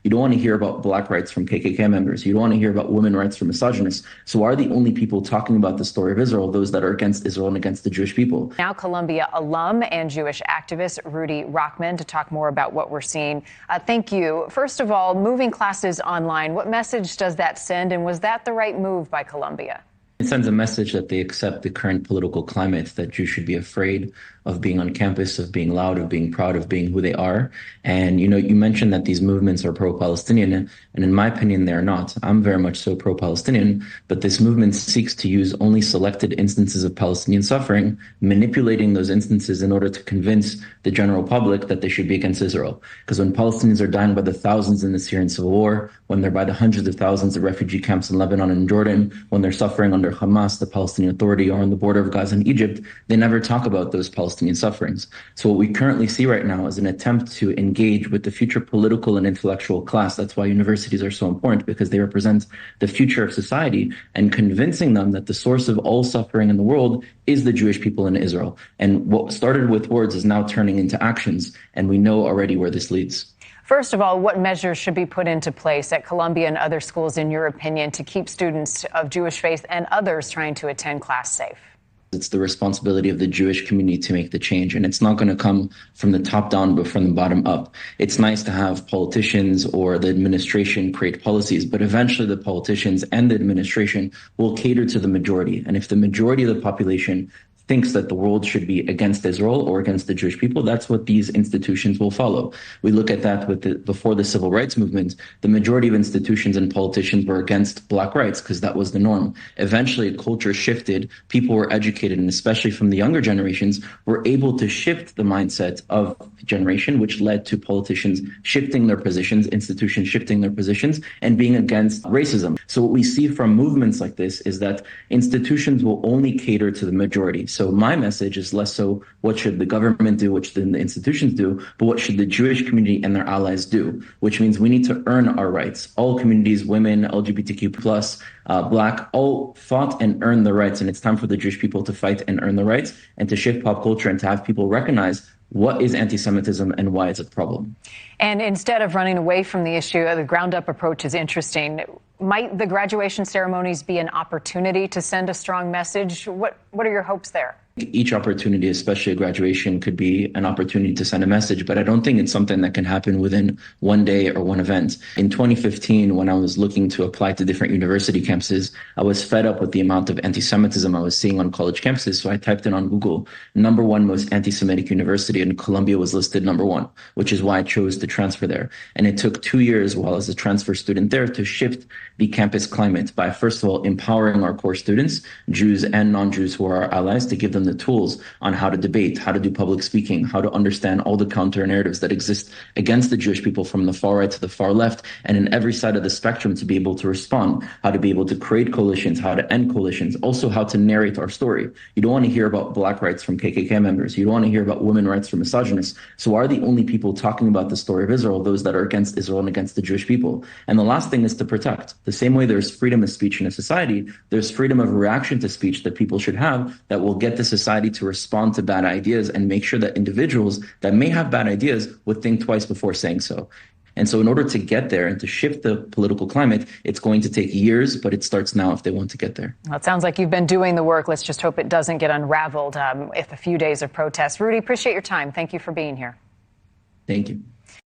You don't want to hear about black rights from KKK members. You don't want to hear about women rights from misogynists. So are the only people talking about the story of Israel those that are against Israel and against the Jewish people? Now Columbia alum and Jewish activist Rudy Rockman to talk more about what we're seeing. Thank you. First of all, moving classes online, what message does that send? And was that the right move by Columbia? It sends a message that they accept the current political climate, that Jews should be afraid of being on campus, of being loud, of being proud, of being who they are. And, you mentioned that these movements are pro-Palestinian, and in my opinion, they're not. I'm very much so pro-Palestinian, but this movement seeks to use only selected instances of Palestinian suffering, manipulating those instances in order to convince the general public that they should be against Israel. Because when Palestinians are dying by the thousands in the Syrian civil war, when they're by the hundreds of thousands at refugee camps in Lebanon and Jordan, when they're suffering under Hamas, the Palestinian Authority, or on the border of Gaza and Egypt, they never talk about those Palestinian sufferings. So what we currently see right now is an attempt to engage with the future political and intellectual class. That's why universities are so important, because they represent the future of society, and convincing them that the source of all suffering in the world is the Jewish people in Israel. And what started with words is now turning into actions, and we know already where this leads. First of all, what measures should be put into place at Columbia and other schools, in your opinion, to keep students of Jewish faith and others trying to attend class safe? It's the responsibility of the Jewish community to make the change. And it's not going to come from the top down, but from the bottom up. It's nice to have politicians or the administration create policies, but eventually the politicians and the administration will cater to the majority. And if the majority of the population thinks that the world should be against Israel or against the Jewish people, that's what these institutions will follow. We look at that before the civil rights movement, the majority of institutions and politicians were against black rights because that was the norm. Eventually, culture shifted, people were educated, and especially from the younger generations, were able to shift the mindset of generation, which led to politicians shifting their positions, institutions shifting their positions, and being against racism. So what we see from movements like this is that institutions will only cater to the majority. So my message is less so what should the government do, what should the institutions do, but what should the Jewish community and their allies do, which means we need to earn our rights. All communities, women, LGBTQ+, black, all fought and earned their rights. And it's time for the Jewish people to fight and earn their rights, and to shift pop culture and to have people recognize what is anti-Semitism and why it's a problem. And instead of running away from the issue, the ground-up approach is interesting. Might the graduation ceremonies be an opportunity to send a strong message? What are your hopes there? Each opportunity, especially a graduation, could be an opportunity to send a message, but I don't think it's something that can happen within one day or one event. In 2015, when I was looking to apply to different university campuses, I was fed up with the amount of anti-Semitism I was seeing on college campuses, so I typed in on Google, #1 most anti-Semitic university, and Columbia was listed #1, which is why I chose to transfer there. And it took 2 years while I was a transfer student there to shift the campus climate by, first of all, empowering our core students, Jews and non-Jews who are our allies, to give them the tools on how to debate, how to do public speaking, how to understand all the counter narratives that exist against the Jewish people from the far right to the far left, and in every side of the spectrum to be able to respond, how to be able to create coalitions, how to end coalitions, also how to narrate our story. You don't want to hear about black rights from KKK members. You don't want to hear about women rights from misogynists. So are the only people talking about the story of Israel those that are against Israel and against the Jewish people? And the last thing is to protect. The same way there's freedom of speech in a society, there's freedom of reaction to speech that people should have that will get the society to respond to bad ideas and make sure that individuals that may have bad ideas would think twice before saying so. And so in order to get there and to shift the political climate, it's going to take years, but it starts now if they want to get there. Well, it sounds like you've been doing the work. Let's just hope it doesn't get unraveled if a few days of protests. Rudy, appreciate your time. Thank you for being here. Thank you.